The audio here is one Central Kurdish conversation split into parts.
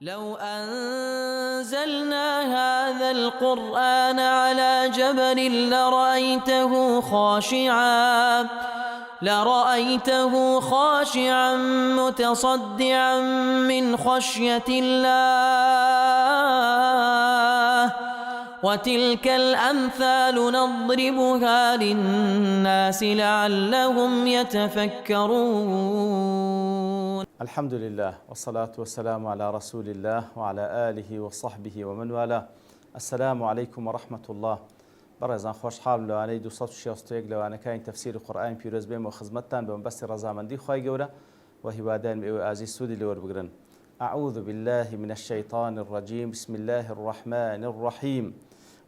لو أنزلنا هذا القرآن على جبل لرأيته خاشعا متصدعا من خشية الله وتلك الأمثال نضربها للناس لعلهم يتفكرون. الحمد لله والصلاة والسلام على رسول الله وعلى آله وصحبه ومن والاه. السلام عليكم ورحمة الله. برزان خوش حال لوانەی 261 لەوانەکانی تەفسیری قورئانی پیرۆز بێمەوە خزمەتتان بە مەبەستی ڕەزامەندی خوای گەورە و هیوادارم ئێوە ئازیز سوودی لێوەربگرن. أعوذ بالله من الشيطان الرجيم. بسم الله الرحمن الرحيم.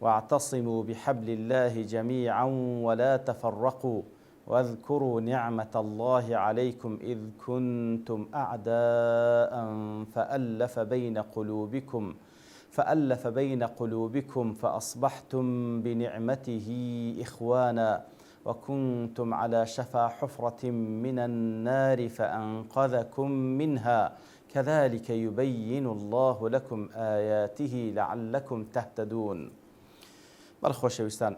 واعتصموا بحبل الله جميعا ولا تفرقوا واذكروا نعمة الله عليكم إذ كنتم أعداء فألف بين قلوبكم فأصبحتم بنعمته إخوانا وكنتم على شفا حفرة من النار فأنقذكم منها كذلك يبين الله لكم آياته لعلكم تهتدون. بەڵخۆشەویستان،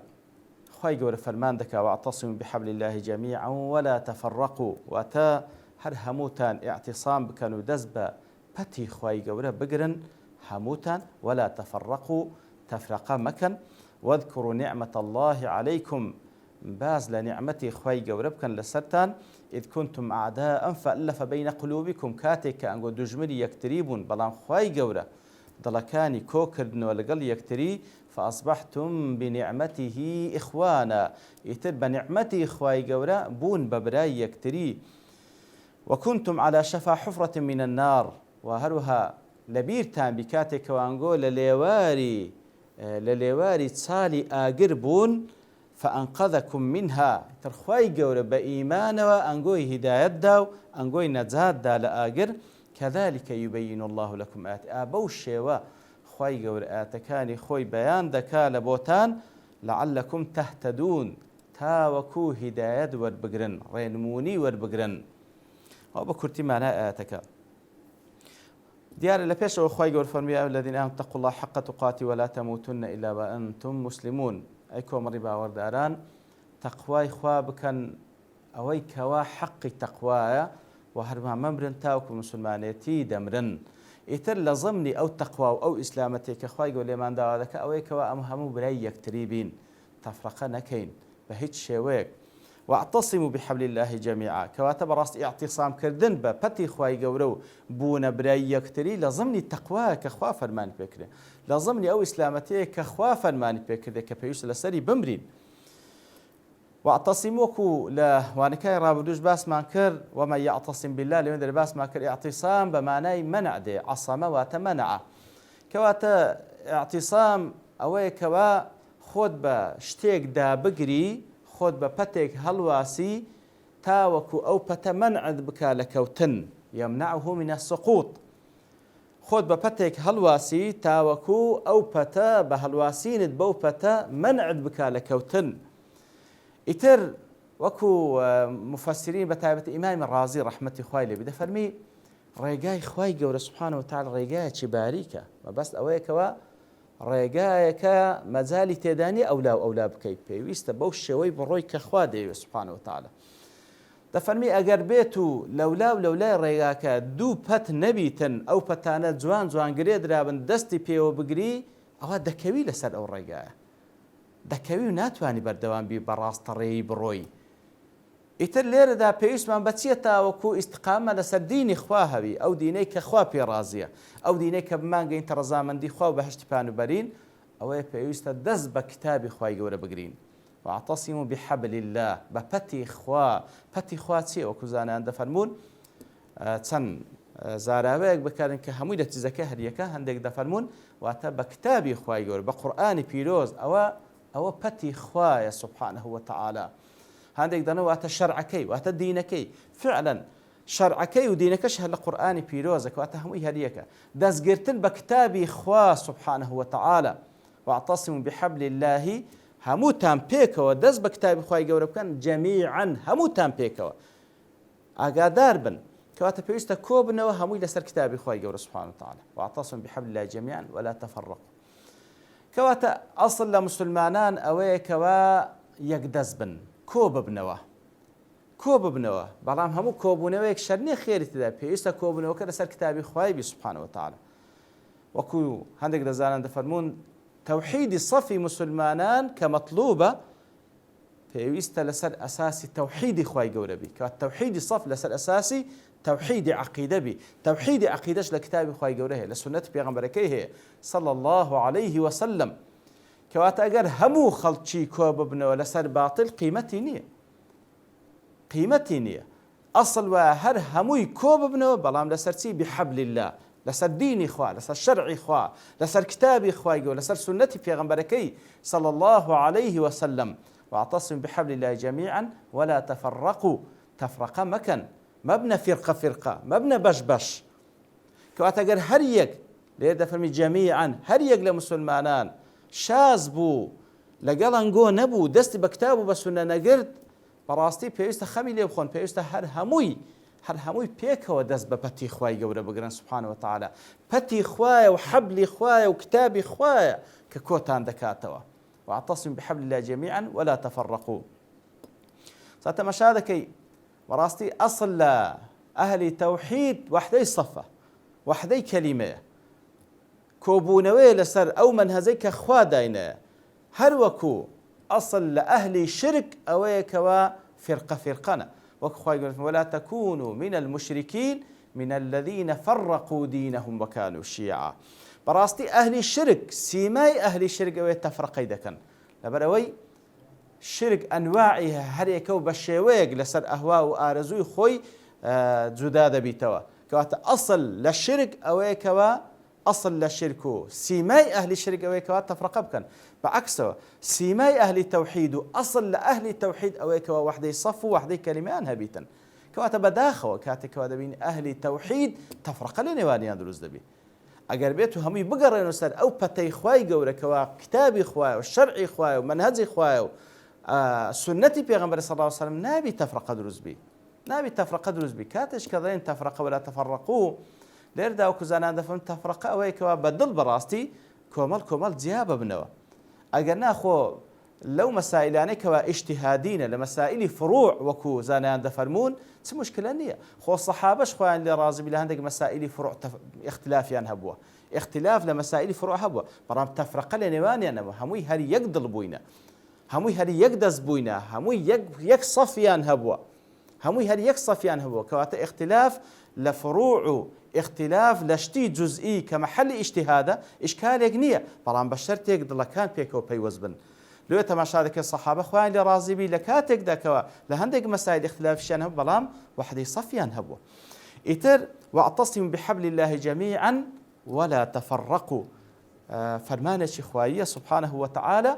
خوای گەورە فەرمان دەکا واعتصموا بحبل الله جميعا ولا تفرقوا، واتە هەر هەمووتان ئیعتیسام بکەن و دەست بە پەتی خوای گەورە بگرن هەمووتان، ولا تفرقوا تفرقە مەکەن، واذكروا نعمة الله عليكم باز لە نعمەتی خوای گەورە بکەن لەسەرتان، إذ كنتم أعداء فألف بين قلوبكم، کاتێک کە ئەنگۆ دوژمنی یەکتری بوون بەڵام خوای گەورە دڵەکانی کۆکردنەوە لەگەڵ یەکتری، فأصبحتم بنعمته إخوانا، ئیتر بە نعمەتی خوای گەورە بوون بە برای یەکتری، وكنتم على شفا حفرة من النار، و هەروها لەبیرتان بی کاتێکەوە ئەنگۆ لە لێواری چالی ئاگر بوون، فأنقذكم منها، ئیتر خوای گەورە بە ئیمانەوە ئەنگۆی هیدایەتدا و ئەنگۆی نەجاتدا لە ئاگر، كذلك يبين الله لكم آياته، بەو شێوە خوای گەورە ئاەتەکانی خۆی بەیان دەکا لە بۆتان، لعلكم تهتدون، تاوەکو هیدایەت وەربگرن، ڕێنمونی وەربگرن. ئەو بە کورتی مانای ئاەتەکە دیارە لە پێشەوە خوای گەورە فەرمووی ئەیها الذین آمنوا اتقوا الله حق تقاته ولا تموتن إلا وأنتم مسلمون، ئەی کۆمەڵی باوەڕداران تەقوای خوا بکەن، ئەوەی کەوا حەقی تەقوایە و هەرمان مەمرن تاوکو مسلمانێتی دەمرن. ئیتر لە ضمنی ئەو تەقوا و ئەو ئیسلامەتێک کە خوای گەورە لێمان داوا دەکا ئەوەی کەوا ئەم هەموو برای یەکتری بین، تەفرەقە نەکەین بە هیچ شێوەیەک. واعتصموا بحبل الله جميعا، کەواتە بەڕاستی ئیعتیسامکردن بە پەتی خوای گەورە و بوونە برای یەکتری لە ضمنی تەقوایە کە خوا فەرمانی پێکردێ، لە ضمنی ئەو ئیسلامەتەیە کە خوا فەرمانی پێکردێ کە پێویستە لەسەری بمرین. واعتصموا وەکو لە وانەکەی ڕابردووش باسمان کرد، ومن يعتصم بالله لەوێن دەرێ باسمان کرد ئیعتیسام بە مانای مەنع دێ، عەسەمە واتە مەنعە، کەواتە ئیعتیسام ئەوەیە کەوا خۆت بە شتێک دابگری، خۆت بە پەتێک هەڵواسی تاوەکو ئەو پەتە مەنعت بکا لە کەوتن، یەمنعه من السقوط، خۆت بە پەتێک هەڵواسی تاوەکو ئەو پەتە بە هەڵواسینت بەو پەتە مەنعت بکا لە کەوتن. ئیتر وەکو مفەسرین بە تایبەتی ئیمامی ڕازی ڕەحمەتی خوای لێبێ دەفەرمی ڕێگای خوای گەورە سوبحانەهو وتەعالا ڕێگایەکی باریکە، مەبەست ئەوەیەکەوە ڕێگایەکە مەجالی تێدانی ئەولا و ئەولا بکەیت، پێویستە بەو شێوەی بڕۆی کە خوا دەیەوێت سوبحانەهو وتەعالا. دەفەرمی ئەگەر بێت و لەولا و لەولای ڕێگاکە دوو پەت نەبیتن، ئەو پەتانە جوان جوان گرێ درابن، دەستی پێوە بگری، ئەوە دەکەوی لەسەر ئەو ڕێگایە، دەکەوی و ناتوانی بەردەوام بی بەڕاستەڕێی بڕۆی. ئیتر لێرەدا پێویستمان بە چیە تاوەکو ئیستقامە لەسەر دینی خوا هەوی، ئەو دینەی کە خوا پێڕازیە، ئەو دینەی کە بمانگەینتە ڕەزامەندی خوا و بەهەشتی پانوبەرین، ئەوەیە پێویستە دەست بە کتابی خوای گەورە بگرین. واعتصموا بحبل الله، بە پەتی خوا. پەتی خوا چییە؟ وەکو زانایان دەفەرمون چەند زاراوەیەک بکارن کە هەمووی لە تیزەکە هەریەکە، هەندێک دەفەرمون واتە بە کتابی خوای گەورە، بە قورئانی پیرۆز، ئەوە پەتی خوایە سوبحانەهو وتەعالا. هەندێک دەنەوە واتە شەرعەکەی، واتە دینەکەی، فعلا شەرعەکەی و دینەکەش هەر لە قورئانی پیرۆزە، کەواتە هەمووی هەریەکە، دەستگرتن بە کتابی خوا سوبحانەهو وتەعالا. واعتصموا بحبل الله، هەمووتان پێکەوە دەست بە کتابی خوای گەورە بکەن، جەمیعەن هەمووتان پێکەوە، ئاگادار بن کەواتە پێویستە کۆ بنەوە هەمووی لەسەر کتابی خۆی گەورە سبحانه وتعالى واعتصموا بحبل الله جميعا ولا تفرقوا. کەواتە ئەسڵ لە مسلمانان ئەوەیە کەوا یەکدەست بن، کۆ ببنەوە، بەڵام هەموو کۆبوونەوەیەک شەر نییە خێری تێدا، پێویستە کۆبوونەوەکە لەسەر کتابی خوای بی سبحانه وتعالى. وەکو هەندێک دەزانن دەفەرمون تەوحیدی سەفی مسلمانان کە مەطلوبە پێویستە لەسەر ئەساسی تەوحیدی خوای گەورە بی، کە تەوحیدی سەف لەسەر ئەساسی تەوحیدی عەقیدە بی. تەوحیدی عەقیدەش لە کتابی خوای گەورە هەیە، لە سنەتی پێغەمبەرەکەی هەیە صلی الله عليه وسلم. کەواتە ئەگەر هەموو خەڵکی کۆ ببنەوە لەسەر باتڵ قیمەتی نییە. ئەسڵ وایە هەر هەمووی کۆ ببنەوە بەڵام لەسەر چی؟ بحەبل الله، لەسەر دینی خوا، لەسەر شەرعی خوا، لەسەر کتابی خوای گەورە، لەسەر سنەتی پێغەمبەرەکەی صلی الله عليه وسلم. واعتصموا بحبل الله جميعا ولا تفرقوا. تفرقة مكن، مبنى فرقة، مبنى بش. كواتا قال هر يك ليرد فرمي جميعا هر يك لمسلمانان شاز بو لقال انقو نبو دست بكتابو بسنة نقرد براستي بيوستا خمي لي بخون بيوستا هر هموي بيكا دست ببتي خواي قورا بقران سبحانه وتعالى بتي خوايا وحبلي خوايا وكتابي خوايا ككوتان دكاتوا. واعتصموا بحبل الله جميعا ولا تفرقوا. صارت مشاهدكي براستي أصل أهل توحيد وحدي صفة وحدي كلمة كوبونوي لسر أو منهزيك أخوا داينا هروكو أصل لأهل شرك أويكوا فرقنا وكخوا يقول ولا تكونوا من المشركين من الذين فرقوا دينهم وكانوا شيعا. براستي أهل الشرك سيماي أهل الشرك أوي تفرقي دكن لبروي شرك أنواعها هريكو بشيويق لسر أهواء وآرزوي خوي جداد بيتوا كواتا أصل للشرك أويكوا أصل للشركو سيماي أهل الشرك أويكوا تفرق بكن بعكسه سيماي أهل التوحيد أصل لأهل التوحيد أويكوا وحدي صف وحدي كلمان هبيتا كواتا بداخوا كاتا كواتا بين أهل التوحيد تفرق لنوانيان دروز دبي اگر بيتو همي بقرن سر او بتي خواي گوره كوا كتابي خواي والشرعي خواي ومنهجي خواي سنتي پیغمبر صلى الله عليه وسلم نابي تفرق دروز بي كاتش كذين تفرق ولا تفرقوا ليردا وكزانا دفن تفرق اوي كوا بدل براستي كومل زيابه بنوا اگر ناخو لو مسائلاني كوا اجتهادين لمسائل فروع وكو زانان دفرمون تس مشكلة نية خو الصحابة خوان اللي رازي بلا عندك مسائل فروع اختلاف يعني هبوه اختلاف لمسائل فروع هبوه برام تفرق لنواني أنا هموي هري يقدل بوينا هموي هري يقدس بوينا هموي يكصف يعني هبوه هموي هري يكصف يعني هبوه كواتا اختلاف لفروع اختلاف لشتي جزئي كمحل اجتهاده إشكال يقنية برام بشرت يقدل كان بيكو بيوزبن لو تماشادك الصحابة خوان اللي راضي بي لكاتك داكوا لهندق مسائل اختلاف شان هب بلام وحدي صفيان هبوا إتر واعتصموا بحبل الله جميعا ولا تفرقوا. فرمان شخواية سبحانه وتعالى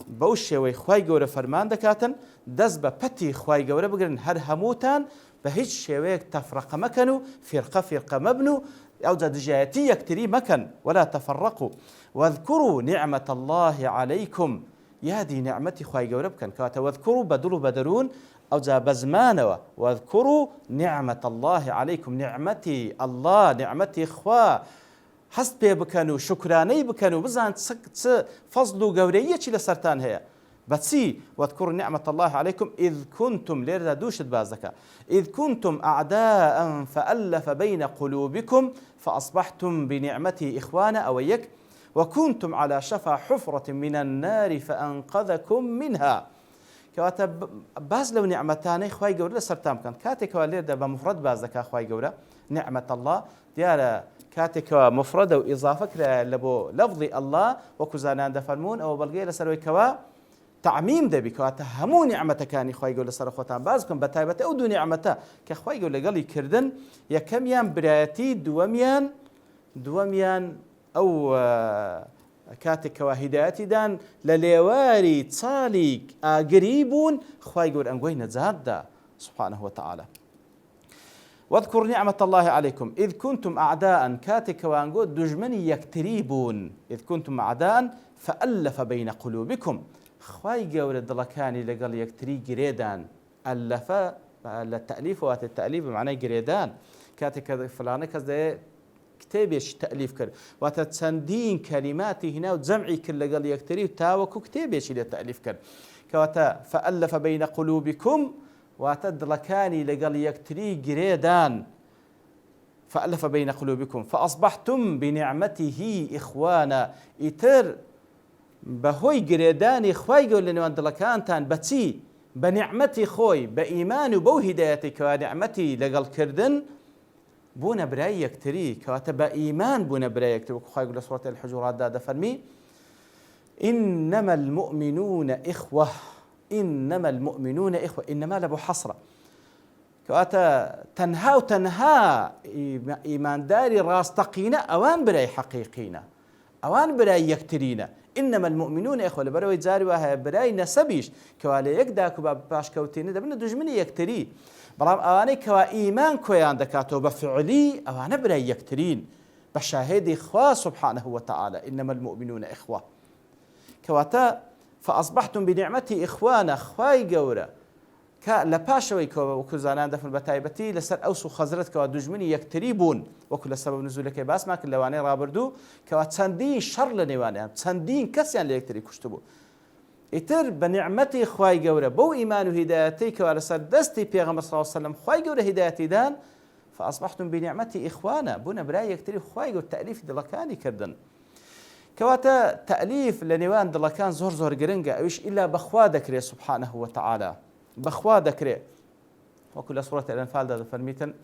بوشي ويخواي قورة فرمان دكاتن دزب بتي خواي قورة بقرن هر هموتان بهيج شويك تفرق مكانو فرقة مبنو أو جايتي يكتري مكان ولا تفرقوا. واذكروا نعمة الله عليكم يا دي نعمتي خواي قورب كان كاتا واذكروا بدرون أو جا بزمانوا واذكروا نعمة الله عليكم نعمتي الله نعمتي خوا حسب بكانوا شكراني بكانوا بزان فضلوا قورية لسرتان هي بتسي واذكروا نعمة الله عليكم إذ كنتم ليردا دوشت بازكا إذ كنتم أعداء فألف بين قلوبكم فأصبحتم بنعمتي إخوانا أويك وكنتم على شفا حفرة من النار فأنقذكم منها. كواتا باز لو نعمتاني خواي قورا لسرتام كان كاتك وليردا بمفرد بازكا خواي قورا نعمة الله ديالا كاتك مفردة وإضافة لبو لفظي الله وكزانان دفرمون أو بلغي لسروي كوا تعميم دبي كواتا همو نعمتا كاني خواي قورا لسر خوتان بازكم بتايبتا أو دو نعمتا كخواي قورا لقالي كردن يا كميان براتي دواميان أو كاتك وهدايتي دان لليواري تصاليق قريبون خواي يقول أنقوين زاد سبحانه وتعالى. واذكر نعمة الله عليكم إذ كنتم أعداء كاتك وأنقود دجمني يكتريبون إذ كنتم أعداء فألف بين قلوبكم خواي يقول الدلكاني لقال يكتري قريدان ألف لە تەلیف واتە تەلیف بەمعنای گرێدان کاتێک کە فلانە کەس دەیە کتێبێکی تەلیف کرد واتە چەندین کەلیماتی هینا و جەمعی کرد لەگەڵ یەکتری و تاوەکو کتێبێکی لێ تەلیف کرد کەواتە فەئەلەفە بەینە قولوبیکم واتە دڵەکانی لەگەڵ یەکتری گرێدان فألف بين قلوبكم فأصبحتم بنعمته إخوانا إتر بهوي قريداني خواي قول لنوان دلكانتان بتي بنعمتي خوي بإيمان وبو هدايتك ونعمتي لقل كردن بونا براي يكتري كواتب إيمان بونا براي يكتري خواي قول سورة الحجرات دا فرمي إنما المؤمنون إخوة إنما المؤمنون إخوة إنما لبو حصرة كواتا تنها وتنها إيمان داري راستقينا أوان براي حقيقينا أوان براي يكترينا إنما المؤمنون إخوة لبروي جاري وهي براي نسبيش كوالا يكداكو باش كوتيني دبنا دجمني يكتري بلام أواني كوا إيمان كويان دكاتو بفعلي أوان براي يكترين بشاهد إخوة سبحانه وتعالى إنما المؤمنون إخوة كواتا فأصبحتم بنعمتي إخوانا أخواي قورة لە پاشەوەی وەکو زانان دەفن بە تایبەتی لەسەر ئەوس و خەزرەت کەوا دوژمنی یەکتری بوون وەکو لە سەبەب نزولەکەی باسمان کرد لەوانەی ڕابردوو کەوا چەندین شەڕ لە نێوانیان چەندین کەسیان لە یەکتری کوشت بوو ئیتر بە نیعمەتی خوای گەورە بەو ئیمان و هیدایەتەی کەوا لەسەر دەستی پێغەمبەر صلی الله علیه وسلم خوای گەورە هیدایەتی دان فأصبحتم بنعمتي إخوانا بوونە برای یەکتری خوای گەورە تەلیفی دڵەکانی کردن کەواتە تەلیف لە نێوان دڵەکان زۆر گرنگە ئەویش ئیلا بەخوا دەکرێت سبحانه وتعالى بخوا دكري وكل سورة الأنفال ده فرميتن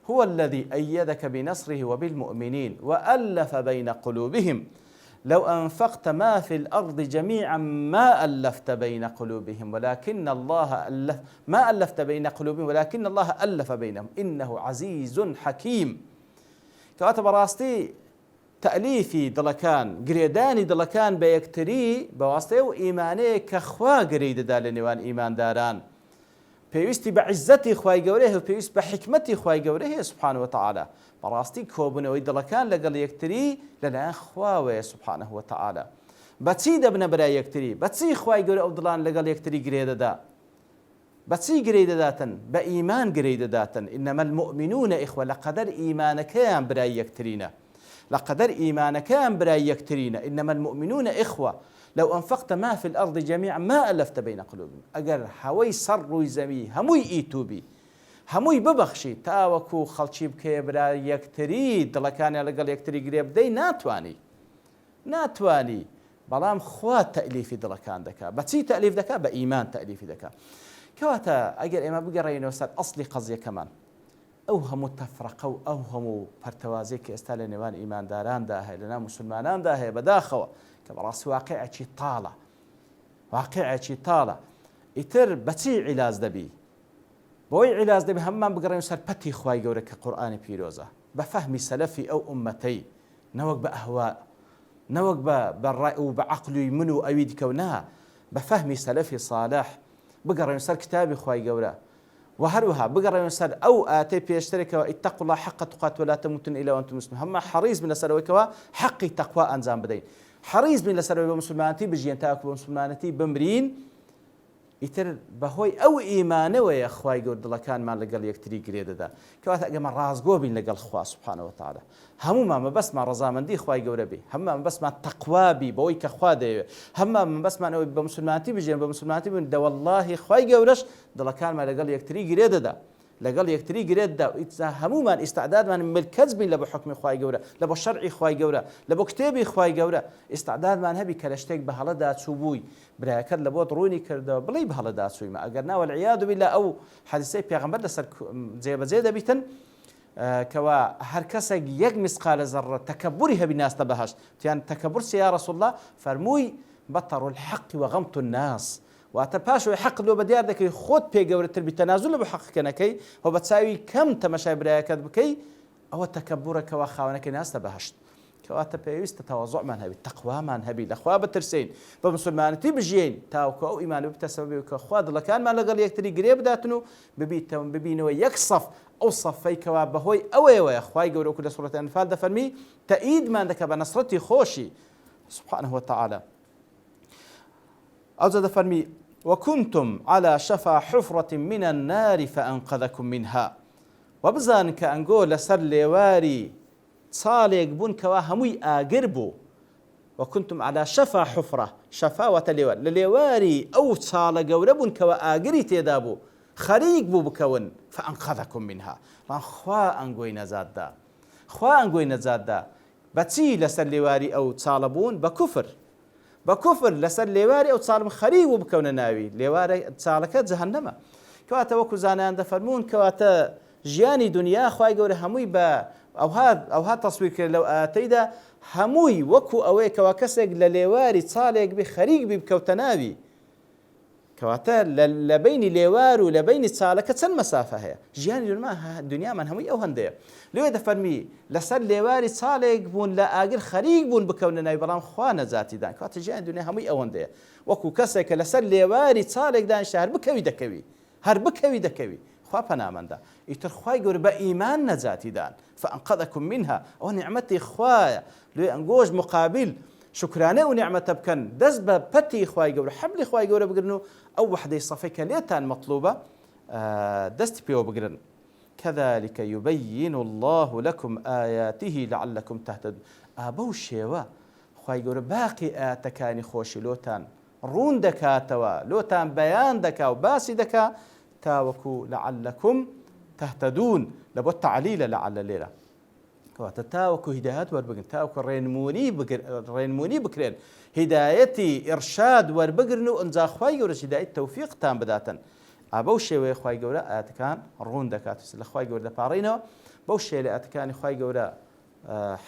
هو الذي أيدك بنصره وبالمؤمنين وألف بين قلوبهم لو أنفقت ما في الأرض جميعا ما ألفت بين قلوبهم ولكن الله ألف ما ألفت بين قلوبهم ولكن الله ألف بينهم إنه عزيز حكيم كاتب راستي تأليفي دلكان قريداني دلكان بيكتري بواسطه وإيماني كخوا قريد دالنيوان إيمان داران بيوستي بعزتي خواي قوريه وبيوست بحكمتي خواي قوريه سبحانه وتعالى براستي كوبنا ويدلكان لقل يكتري لنا خواوي سبحانه وتعالى بتسي دبنا برا يكتري بتسي خواي قوريه أفضلان لقل يكتري قريد دا بتسي قريد داتن بإيمان قريد داتن إنما المؤمنون إخوة لقدر إيمانك يان برا يكترينا لقدر إيمانك أم براي يكترين إنما المؤمنون إخوة لو أنفقت ما في الأرض جميعا ما ألفت بين قلوبهم أجر هوي سر زمي هموي إيتوبي هموي ببخشي تاوكو خلشي بكي براي يكتري دلكاني لقل يكتري قريب دي ناتواني بلام خوات تأليفي دلكان دكا بتسي تأليف دكا بإيمان تأليفي دكا كواتا أجر إما بقرأي نوسر أصلي قضية كمان ئەو تەفرەقە و ئەو هەموو پەرتەوازەی کە ئێستا لە نێوان ئیمانداراندا هەیە لەناو موسڵماناندا هەیە بەداخەوە کە بەڕاستی واقعێکی تاڵە ئیتر بەچی عیلاج دەبی بۆی عیلاج دەبی هەممان بگەڕێین سەر پەتی خوای گەورە کە قورئانی پیرۆزە بە فەهمی سەلەفی ئەو ئوممەتەی نەوەک بە ئەهوا نەوەک بە ڕای و بە عەقلی من و ئەوی دیکە و نا بە فەهمی سەلەفی صالح بگەڕێین سەر کتابی خوای گەورە وهروها بقرا يسال او اتي بيشترك اتقوا الله حق تقاته ولا تموتن الا وانتم مسلمون هم حريص من سرويكوا حق تقوى انزام بدين حريص من سروي مسلمانتي بجين تاكو مسلمانتي بمرين يتر بهوي او ايمانه ويا اخواي قد الله كان ما لقال يكتري قريده كواتا اجا راس قوبين لقال اخوا سبحانه وتعالى هم ما بس ما رزامندي اخواي قوربي هم بس ما تقوى بي بوي كخوا دي هم بس ما نو بمسلمانتي بجين بمسلمانتي من ده والله اخواي قورش الله كان ما لقال يكتري قريده لقال يكتري قريده هم ما استعداد من الكذب لبو حكم اخواي قوره لبو شرعي اخواي قوره لبو كتابي اخواي قوره استعداد من هبي كلاشتك بهلدا تشوبوي براكر لبو دروني كرده بلي بهلدا تسوي ما اجرنا والعياذ بالله او حديثي پیغمبر لسر زي بيتن كوا هر کەسێک یەک مسقال ذرة تكبري هەبی ناس تبهش يعني تكبر يا رسول الله فرموي بطر الحق وغمط الناس واتە پاشەوەی حەق لۆ بەدیار دەکەی خۆت پێگەورەتر بی تەنازل بە حەقەکە نەکەی هۆ بەچاوی کەم تەمەشای برایەکەت بکەی ئەوە تەکەبورەکەوە خاوەنەکەی ناستە بەهەشت کەواتە پێویستە تەواضوعمان هەبی تەقوامان هەبی لەخوا بترسین بە مسلمانەتی بژین تاوکە ئەو ئیمان ببتە سەبەبی کە خوا دڵەکانمان لەگەڵ یەکتری گرێ بداتن و ببینەوە یەک سەف ئەو سەفەی کەوا بەهۆی ئەوەیەوەیە خوای گەورە وەکو لە سوورەتی ئەنفال دەفەرمی تەئیدمان دەکە بە نەسرەتی خۆشی سبحانه وتعالى ئەوجا دەفەرمی وكنتم على شفا حفرة من النار فأنقذكم منها وبزان كأنقول لسر ليواري صالق بون كوا هموي آقربو وكنتم على شفا حفرة شفاوة ليوار لليواري أو صالق وربون كوا آقري تيدابو خريق بو بكون فأنقذكم منها خوا أنقوي نزاد دا خوا أنقوي نزاد دا بچی لەسەر لێواری ئەو چاڵە بوون بە کوفر لەسەر لێواری ئەو چاڵم خەریک و بکەونە ناوی لێوارە چاڵەکە جەهەنەمە کەواتە وەکو زانایان دەفەرمون کەواتە ژیانی دنیا خوای گەورە هەمووی بە ئەوها تەسویر کرد لەو ئاەتەیدا هەمووی وەکو ئەوەیە کەوا کەسێک لە لێواری چاڵێک بێ خەریک بی بکەوتە ناوی کەواتە لە بینی لێوار و لە بینی چاڵەکە چەند مەسافە هەیە ژیانی دنیامان هەمووی ئەو هەندەیە لێوێ دەفەرمی لەسەر لێواری چاڵێک بوون لە ئاگر خەریک بوون بکەونە ناوی بەڵام خوا نەجاتیدان کەواتە ژیانی دنیا هەمووی ئەو هەندەیە وەکو کەسێک کە لەسەر لێواری چاڵێک دانیشتە هەر بکەوی دەکەوی خوا پەنامەندە ئیتر خوای گەورە بە ئیمان نەجاتیدان فأنقذكم منها ئەو نیعمەتی خوایە لێ ئەنگۆش مقابل شکرانە و نیعمەتە بکەن دەست بە پەتی خوای گەورە حەبلی خوای گەورە بگرن و ئەو وحدەی سەفەی کە لێتان مەطلوبە دەستی پێوە بگرن كذلك يبين الله لكم آياته لعلكم تهتدون ئابە شێوە خوای گەورە باقی ئاەتەکانی خۆشی لۆتان ڕوون دەکاتەوە لۆتان بەیان دەکا و باسی دەکا تاوەکو لعلكم تهتدون لە بۆ تعلیلە لەعەلە لێرە کەواتە تاوەکو هیدایەت وەربگرن تاوەکو ڕێنمونی بکرێن هیدایەتی ئیرشاد وەربگرن و ئەنجا خوای گەورە هیدایەت تەوفیقتان بداتن بەو شێوەیە خوای گەورە ئاەتەکان ڕوون دەکات لە خوای گەورە دەپاڕینەوە بەو شێوە لە ئاەتەکانی خوای گەورە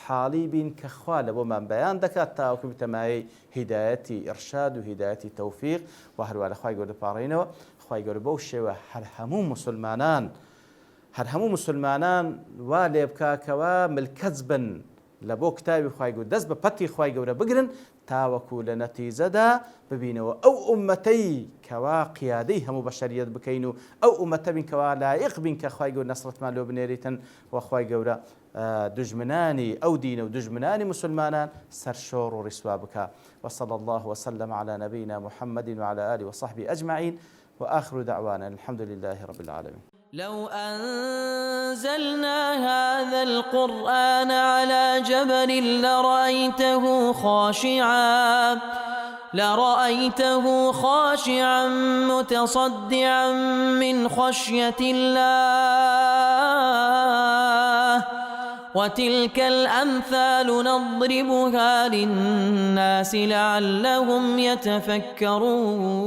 حاڵی بین کە خوا لە بۆمان بەیان دەکات تاوەکو بتەمایەی هیدایەتی ئیرشاد و هیدایەتی تەوفیق و هەروە لە خوای گەورە دەپاڕینەوە خوای گەورە بەو شێوە هەر هەموو مسلمانان وا لێ بکاکەوە ملکەت بن لە بۆ کتابی خوای گەورە دەست بە پەتی خوای گەورە بگرن تاوەکو لە نەتیجەدا ببینەوە ئەو ئومەتەی کەوا قیادەی هەموو بەشەریەت بکەین و ئەو ئومەتە بین کەوا لایق بین کە خوای گەورە نەسرەتمان لێ بنێریتن و خوای گەورە دژمنانی ئەو دینە و دژمنانی مسلمانان سەرشۆڕ و ڕیسوا بکە وصلى الله وسلم على نبينا محمد وعلى آله وصحبه أجمعين وآخر دعوانا الحمد لله رب العالمين لو أنزلنا هذا القرآن على جبل لرأيته خاشعا متصدعا من خشية الله وتلك الأمثال نضربها للناس لعلهم يتفكرون